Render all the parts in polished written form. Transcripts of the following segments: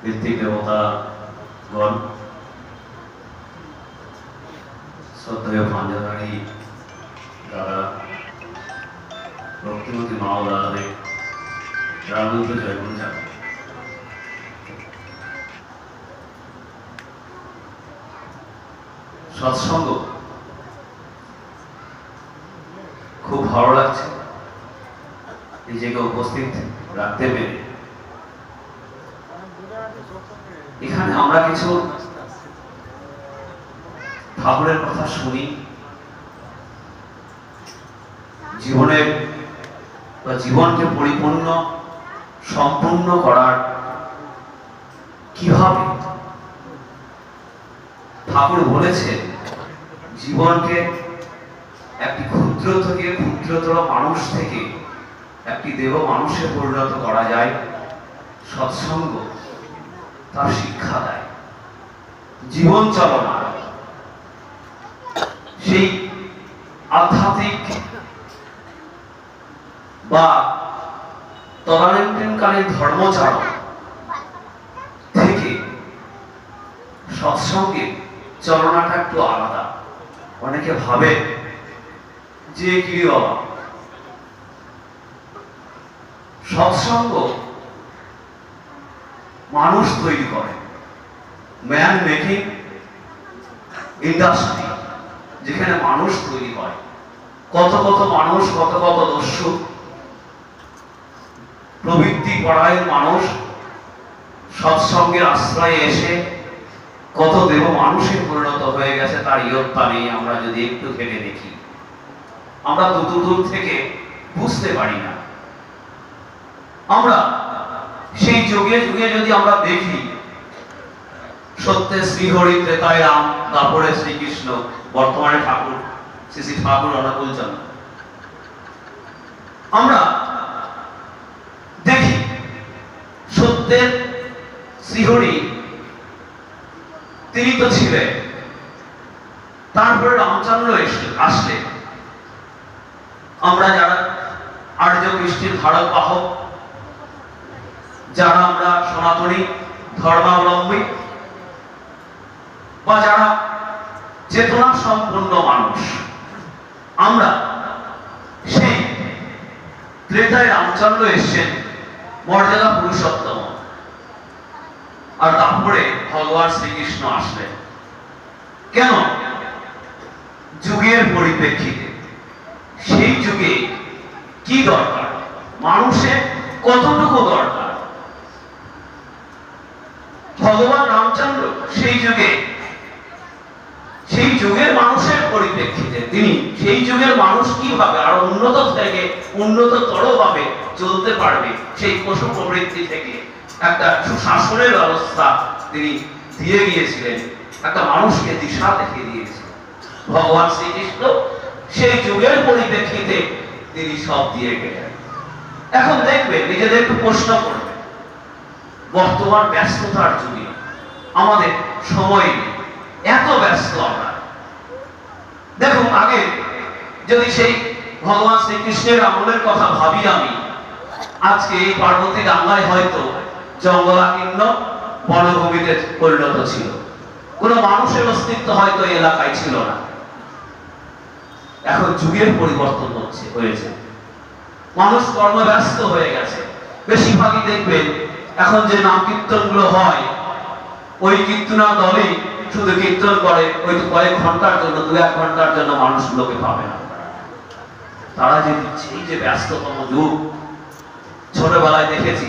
ঋত্বিক দেবতাগণ, শ্রদ্ধেয় পাঞ্জাধারী দাদা, ভক্তিমতী মা ও দাদাদের রামন্ত্র জয়গুরু জানাই। সৎসঙ্গ খুব ভালো লাগছে নিজেকে উপস্থিত রাখতে পেরে। এখানে আমরা কিছু ঠাকুরের কথা শুনি, জীবনের বা জীবনকে পরিপূর্ণ সম্পূর্ণ করার কিভাবে ঠাকুর বলেছেন জীবনকে একটি ক্ষুদ্র থেকে ক্ষুদ্রতর মানুষ থেকে একটি দেব মানুষে পরিণত করা যায়। সৎসঙ্গ তার শিক্ষা দেয়। জীবন চলনা সেই আধ্যাত্মিক বা তদানীন্তনকালীন ধর্মচারণ থেকে সৎসঙ্গে চলনাটা একটু আলাদা। অনেকে ভাবে যে কি বাবা, সৎসঙ্গ মানুষ তৈরি করে, ম্যান মেকিং ইন্ডাস্ট্রি, যেখানে মানুষ তৈরি হয়। কত কত মানুষ, কত কত দস্যু প্রবৃত্তি পরায়ণ মানুষ সৎসঙ্গের আশ্রয়ে এসে কত দেব মানুষে পরিণত হয়ে গেছে, তার ইয়ত্তা নেই। আমরা যদি একটু ভেবে দেখি, আমরা দূর থেকে বুঝতে পারি না। আমরা সেই যুগে যুগে যদি আমরা দেখি, সত্যে শ্রীহরি, ত্রেতায় রাম, তারপরে শ্রীকৃষ্ণ, বর্তমানে ঠাকুর শ্রী শ্রী ঠাকুর অনুকূল চন্দ্র, আমরা দেখি সত্যের শ্রীহরি তিনি তো ছিলেন। তারপরে রামচন্দ্র আসলে আমরা যারা আর্য কৃষ্টির ধারক বাহক, যারা আমরা সনাতনী ধর্মাবলম্বী বা যারা চেতনা সম্পন্ন মানুষ, আমরা সেই ত্রেতায় রামচন্দ্র এসেছেন মর্যাদা পুরুষোত্তম, আর তারপরে ভগবান শ্রীকৃষ্ণ আসলেন। কেন? যুগের পরিপ্রেক্ষিতে। সেই যুগে কি দরকার, মানুষের কতটুকু দরকার, ভগবান রামচন্দ্র সেই যুগে সেই যুগের মানুষের পরিপ্রেক্ষিতে তিনি সেই যুগের মানুষ কিভাবে আরো উন্নত থেকে উন্নততর ভাবে চলতে পারবে, সেই পশু প্রবৃত্তি থেকে একটা সুশাসনের ব্যবস্থা তিনি দিয়ে গিয়েছিলেন, একটা মানুষকে দিশা দেখিয়ে দিয়েছিলেন। ভগবান শ্রীকৃষ্ণ সেই যুগের পরিপ্রেক্ষিতে তিনি সব দিয়ে গেলেন। এখন দেখবে, নিজেদের একটু প্রশ্ন করবে, বর্তমান ব্যস্ততার যুগে আমাদের সময় নেই, এত ব্যস্ত আমরা। দেখুন, আগে যদি সেই ভগবান শ্রীকৃষ্ণের আমলের কথা ভাবি আমি, আজকে এই পার্বতী ডাঙ্গায় হয়তো জঙ্গলাকীর্ণ বনভূমিতে পরিণত ছিল, কোনো মানুষের অস্তিত্ব হয়তো এই এলাকায় ছিল না। এখন যুগের পরিবর্তন হয়েছে, মানুষ কর্মব্যস্ত হয়ে গেছে। বেশিরভাগই দেখবেন এখন যে নাম কীর্তন গুলো হয়, ওই কীর্তনা দলই শুধু কীর্তন করে, ওই কয়েক ঘন্টার জন্য, 2-1 ঘন্টার জন্য মানুষগুলোকে পাবে না। তারা যে এই যে ব্যস্ততম যুগ, ছোটবেলায় দেখেছি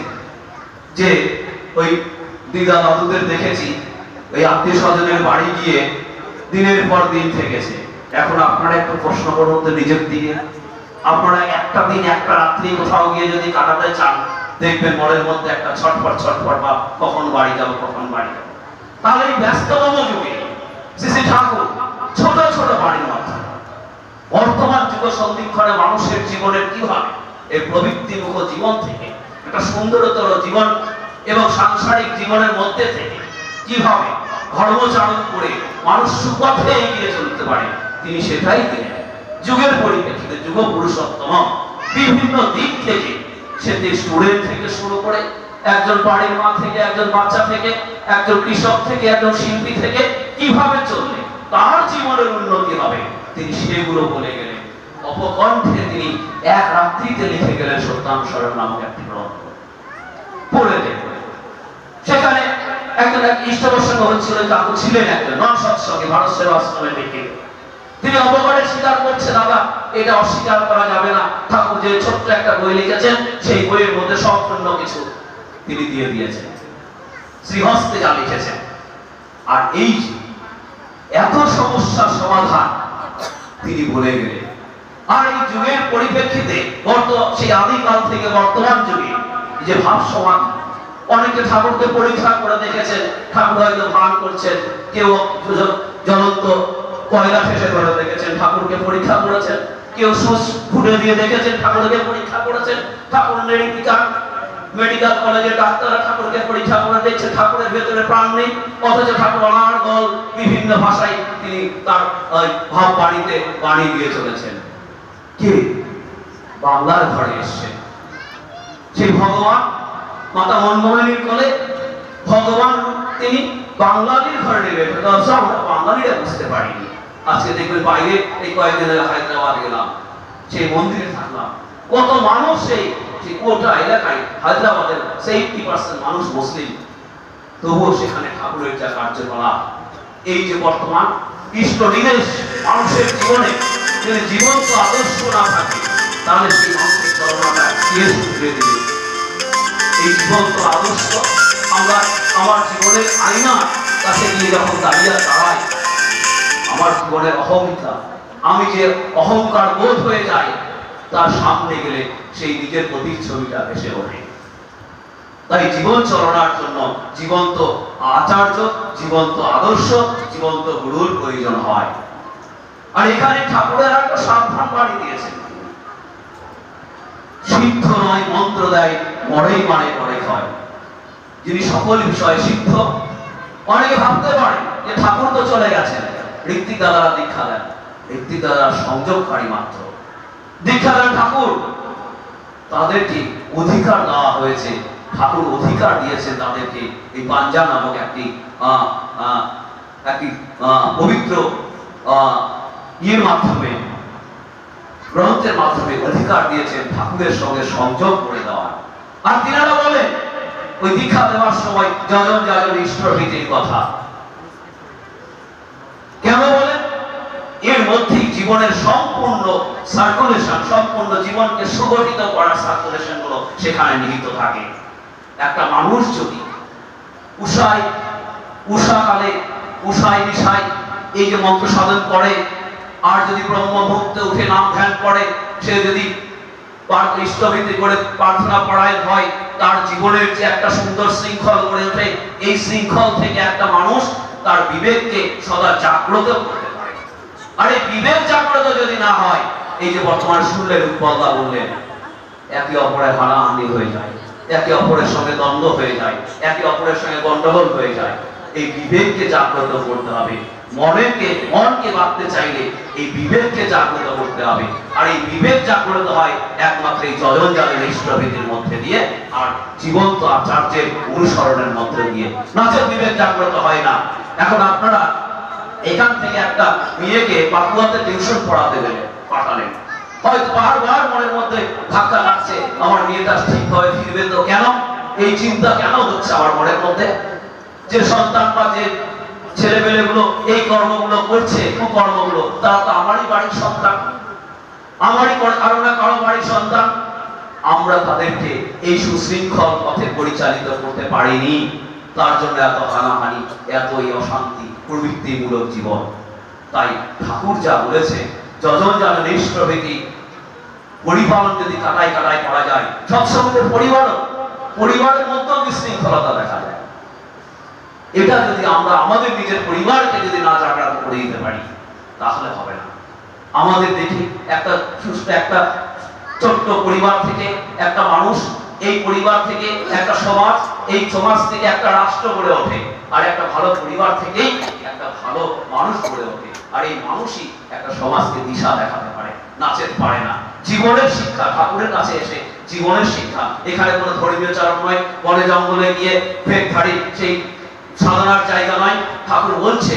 যে ওই দিদা দাদুদের দেখেছি ওই আত্মীয় স্বজনের বাড়ি গিয়ে দিনের পর দিন থেকেছে। এখন আপনারা একটু প্রশ্ন করুন তো নিজের দিকে, আপনারা একটা দিন একটা রাত্রি কোথাও গিয়ে যদি কাটাতে চান, দেখবেন মনের মধ্যে একটা ছটফট বা কখন বাড়ি যাবো, কখন বাড়ি যাবো। তাহলে এই ব্যস্ততম যুগে শ্রী ঠাকুর ছোট ছোট বাড়ির মাধ্যমে বর্তমান যুগ সন্ধিক্ষণে মানুষের জীবনের কিভাবে এই প্রবৃত্তিমুখ জীবন থেকে একটা সুন্দরতর জীবন এবং সাংসারিক জীবনের মধ্যে থেকে কিভাবে ধর্মচারণ করে মানুষ সুপথে এগিয়ে চলতে পারে, তিনি সেটাই দিলেন। যুগের পরিপ্রেক্ষিতে যুগ পুরুষোত্তম বিভিন্ন দিক থেকে, সে স্টুডেন্ট থেকে শুরু করে একজন বাড়ির মা থেকে, একজন বাচ্চা থেকে, একজন কৃষক থেকে, একজন শিল্পী থেকে কিভাবে চললে তার জীবনের উন্নতি হবে, তিনি সেগুলো বলে গেলেন। অপকণ্ঠে তিনি এক রাত্রিতে লিখে গেলেন সত্যানুসরণ নামক একটি গ্রন্থ। পড়ে দেখবেন সেখানে একজন এক ইষ্টবসঙ্গ হচ্ছিল, কাকু ছিলেন একজন নন সৎসঙ্গে, ভারত সেবা আশ্রমের দিকে। তিনি অবকারে স্বীকার করছে, দাদা এটা অস্বীকার করা যাবে না, ঠাকুর যে ছোট্ট একটা বই লিখেছেন সেই বইয়ের মধ্যে সম্পূর্ণ কিছু তিনি দিয়ে দিয়েছেন, শ্রীহস্তে যা লিখেছেন। আর এই এত সমস্যার সমাধান তিনি বলে গেলেন। আর এই যুগের পরিপ্রেক্ষিতে সেই আদিকাল থেকে বর্তমান যুগে যে ভাব সমাধি, অনেকে ঠাকুরকে পরীক্ষা করে দেখেছেন, ঠাকুর হয়তো ভান করছেন, কেউ জ্বলন্ত কয়লা শেষে ধরে দেখেছেন, ঠাকুরকে পরীক্ষা করেছেন, কেউ সুচ ফুটে দিয়ে দেখেছেন, ঠাকুরকে পরীক্ষা করেছেন, ঠাকুর মেডিকেল কলেজের ডাক্তাররা ঠাকুরকে পরীক্ষা করে দেখছে ঠাকুরের ভেতরে প্রাণ নেই, অথচ ঠাকুর অনার্গল বিভিন্ন ভাষায় তিনি তার ভাব বাড়িতে বাণী দিয়ে চলেছেন। কে বাংলার ঘরে এসছেন সেই ভগবান, মাতা মনমোহিনীর কোলে ভগবান তিনি বাঙালির ঘরে নেবে, আমরা বাঙালিরা বুঝতে পারিনি। আজকে দেখবেন বাইরে এই কয়েকদিন হায়দ্রাবাদ গেলাম, সেই মন্দিরে থাকলাম, কত মানুষ সেই কোটা এলাকায় হায়দ্রাবাদের 80% মানুষ মুসলিম, তবুও সেখানে ঠাকুরের যা কার্যকলাপ, এই যে বর্তমান ইষ্ট নিবেশ মানুষের জীবনে যদি জীবন্ত আদর্শ না থাকে তাহলে সেই মানুষের চরণটা কে শুধরে দিবে? এই জীবন্ত আদর্শ আমরা আমার জীবনের আয়নার কাছে গিয়ে যখন দাঁড়াই, আমার জীবনের অহমিকা, আমি যে অহংকার বোধ হয়ে যাই, তার সামনে গেলে সেই নিজের প্রতিচ্ছবিটা ভেসে ওঠে। তাই জীবন চলনার জন্য জীবন্ত আচার্য, জীবন্ত আদর্শ, জীবন্ত গুরুর প্রয়োজন হয়। আর এখানে ঠাকুরের একটা সাবধান বাড়ি দিয়েছেন, সিদ্ধ নয় মন্ত্র দেয় মরেই মানে করে হয়, যিনি সকল বিষয়ে সিদ্ধ। অনেকে ভাবতে পারে যে ঠাকুর তো চলে গেছেন, ঋত্বিক দাদারা দীক্ষা দেন, ঋত্বিক দাদারা সংযোগকারী মাত্র, দীক্ষা দেন ঠাকুর, তাদেরকে অধিকার দেওয়া হয়েছে, ঠাকুর অধিকার দিয়েছেন তাদেরকে এই পাঞ্জা নামক একটি পবিত্র ইয়ের মাধ্যমে, গ্রন্থের মাধ্যমে অধিকার দিয়েছেন ঠাকুরের সঙ্গে সংযোগ করে দেওয়ার। আর তিনারা বলেন ওই দীক্ষা দেওয়ার সময় যজন যাজন ইষ্টভীতির কথা কেন বলেন? এর মধ্যেই জীবনের সম্পূর্ণ সার্কুলেশন, সম্পূর্ণ জীবনকে সুগঠিত করার সার্কুলেশন গুলো সেখানে নিহিত থাকে। একটা মানুষ যদি উষাকালে উষায় নিশায় এই যে মন্ত্র সাধন করে, আর যদি ব্রহ্ম মুহূর্তে উঠে নাম ধ্যান করে, সে যদি ইষ্টভীতি করে প্রার্থনা পরায়ণ হয়, তার জীবনের যে একটা সুন্দর শৃঙ্খল গড়ে ওঠে, এই শৃঙ্খল থেকে একটা মানুষ তার বিবেককে সদা জাগ্রত করতে পারে। আর এই বিবেক জাগ্রত যদি না হয়, এই যে বর্তমানে শুনলেন উৎপলদা বললেন, একে অপরের হানাহানি হয়ে যায়, একে অপরের সঙ্গে দ্বন্দ্ব হয়ে যায়, একে অপরের সঙ্গে গন্ডগোল হয়ে যায়। এই বিবেককে জাগ্রত করতে হবে, মনকে বাঁধতে চাইলে এই বিবেককে জাগ্রত করতে হবে। আর এই বিবেক জাগ্রত হয় একমাত্র এই যজন যাজন ইষ্টভীতির মধ্যে দিয়ে, আর জীবন্ত আচার্যের অনুসরণের মধ্যে দিয়ে, নাচের বিবেক জাগ্রত হয় না। এখন আপনারা এখান থেকে একটা মেয়েকে পাকুয়াতে টিউশন পড়াতে পাঠালেন, হয়তো বারবার মনের মধ্যে ধাক্কা লাগছে, আমার মেয়েটা ঠিকভাবে ফিরবে তো কেন, এই চিন্তা কেন হচ্ছে আমার মনের মধ্যে, যে সন্তান বা যে ছেলেমেয়েগুলো এই কর্মগুলো করছে, কুকর্মগুলো, তারা তো আমারই বাড়ির সন্তান, আমারই কারো না কারো বাড়ির সন্তান। আমরা তাদেরকে এই সুশৃঙ্খল পথে পরিচালিত করতে পারিনি, তার জন্য এত হানাহানি, এতই অশান্তি, প্রবৃত্তিমূলক জীবন। তাই ঠাকুর যা বলেছে, যজন যাজন ইষ্টভীতি পরিপালন যদি কাটায় করা যায়, সবসময় পরিবারের মধ্যেও বিশৃঙ্খলতা দেখা যায়। এটা যদি আমরা আমাদের নিজের পরিবারকে যদি না জাগ্রত করে দিতে পারি, তাহলে হবে না। আমাদের দেখি একটা সুস্থ একটা ছোট্ট পরিবার থেকে একটা মানুষ, এই পরিবার থেকে একটা সমাজ, এই সমাজ থেকে একটা রাষ্ট্র গড়ে ওঠে, আর একটা ভালো পরিবার থেকেই একটা ভালো মানুষ গড়ে ওঠে। আর এই মানুষই একটা সমাজকে দিশা দেখাতে পারে, নাচেতে পারে না। জীবনের শিক্ষা ঠাকুরের কাছে এসে জীবনের শিক্ষা। এখানে কোনো ধর্মীয় চারণ নয়, বনে জঙ্গলে গিয়ে ফেক ধাড়ি সেই সাধনার জায়গা নয়। ঠাকুর বলছে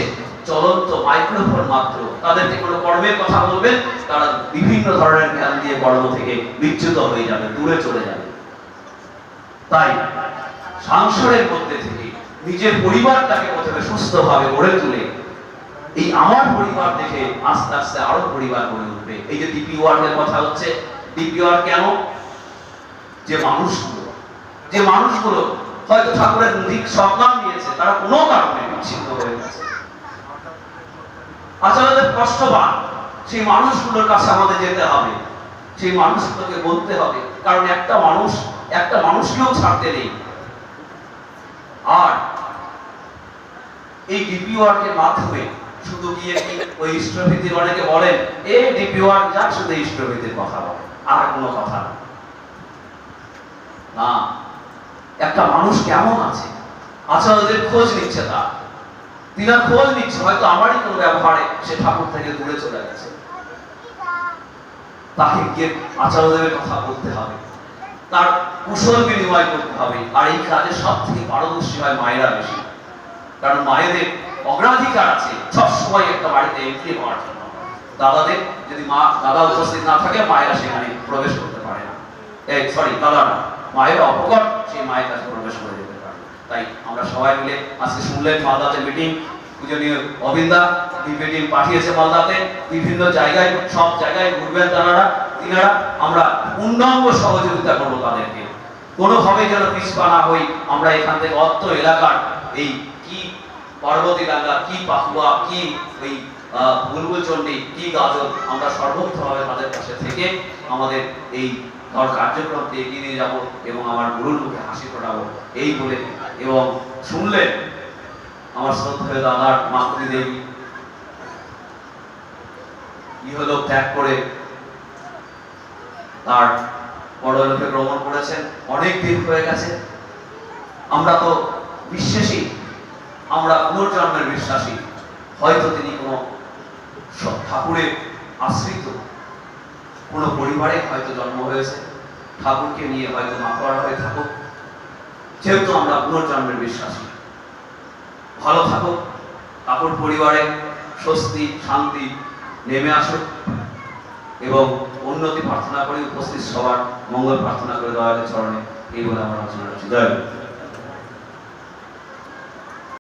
চলন্ত মাইক্রোফোন মাত্র, তাদেরকে কোনো কর্মের কথা বলবেন, তারা বিভিন্ন ধরনের জ্ঞান দিয়ে কর্ম থেকে বিচ্যুত হয়ে যাবে, দূরে চলে যাবে। তাই সংসারের মধ্যে থেকে নিজের পরিবারটাকে প্রথমে সুস্থভাবে গড়ে তুলে এই আমার পরিবার দেখে আস্তে আস্তে আরো পরিবার গড়ে উঠবে। এই যে ডিপি ওয়ার্কের কথা হচ্ছে, ডিপি ওয়ার্ক কেন? যে মানুষগুলো হয়তো ঠাকুরের দিক সন্ধান দিয়েছে, তারা কোনো কারণে বিচ্ছিন্ন হয়ে গেছে, আচার্যদের কষ্ট পান, সেই মানুষগুলোর কাছে আমাদের যেতে হবে, সেই মানুষগুলোকে বলতে হবে, কারণ একটা মানুষকেও ছাড়তে নেই। আর এই ডিপি ওয়ার্কের মাধ্যমে শুধু গিয়ে কি ওই ইষ্টভীতির, অনেকে বলেন এই ডিপি ওয়ার্ক যাক শুধু ইষ্টভীতির কথা বলে, আর কোনো কথা না। একটা মানুষ কেমন আছে আচার্যদের খোঁজ নিচ্ছে, তিনার খোঁজ নিচ্ছে, হয়তো আমারই কোনো ব্যবহারে সে ঠাকুর থেকে দূরে চলে গেছে, তাকে গিয়ে আচার্যদেবের কথা বলতে হবে, তার কুশল বিনিময় করতে হবে। আর এই কাজে সব থেকে পারদর্শী হয় মায়েরা বেশি, কারণ মায়েদের অগ্রাধিকার আছে সবসময় একটা বাড়িতে এন্ট্রি হওয়ার জন্য। দাদাদের যদি দাদা উপস্থিত না থাকে, মায়েরা সেখানে প্রবেশ করতে পারে না, দাদা না, মায়ের অপকট সেই মায়ের কাছে প্রবেশ করে যেতে পারে। তাই আমরা সবাই মিলে আজকে শুনলেন মালদাতে মিটিং, পূজনীয় অবিন্দা ডিপি টিম পাঠিয়েছে মালদাতে, বিভিন্ন জায়গায়, সব জায়গায় ঘুরবেন তিনারা। আমরা পূর্ণাঙ্গ সহযোগিতা করবো তাদেরকে, কোনোভাবে যেন পিছপা না হই। আমরা এখান থেকে অত্ত এলাকার এই কি পার্বতী ডাঙ্গা, কি পাকুয়া, কি ওই বুলবুল চণ্ডী, কি গাজল, আমরা সর্বোচ্চভাবে তাদের পাশে থেকে আমাদের এই কার্যক্রমকে এগিয়ে নিয়ে যাবো এবং আমার গুরুর মুখে হাসি ফোটাবো, এই বলে। এবং শুনলেন আমার শ্রদ্ধেয় দাদার মাতৃ দেবী ইহলোক ত্যাগ করে তার পরলোকে ভ্রমণ করেছেন, অনেক দিন হয়ে গেছে। আমরা তো বিশ্বাসী, আমরা পুনর্জন্মের বিশ্বাসী। হয়তো তিনি কোনো ঠাকুরের আশ্রিত কোনো পরিবারে হয়তো জন্ম হয়েছে, ঠাকুরকে নিয়ে হয়তো মাতোয়ারা হয়ে থাকুক। যেহেতু আমরা পুনর্জন্মের বিশ্বাসী, ভালো থাকুক, ঠাকুর পরিবারে স্বস্তি শান্তি নেমে আসুক এবং উন্নতি প্রার্থনা করি। উপস্থিত সবার মঙ্গল প্রার্থনা করে দেওয়ার চরণে এই বলে আমার আলোচনা করছি। জয়।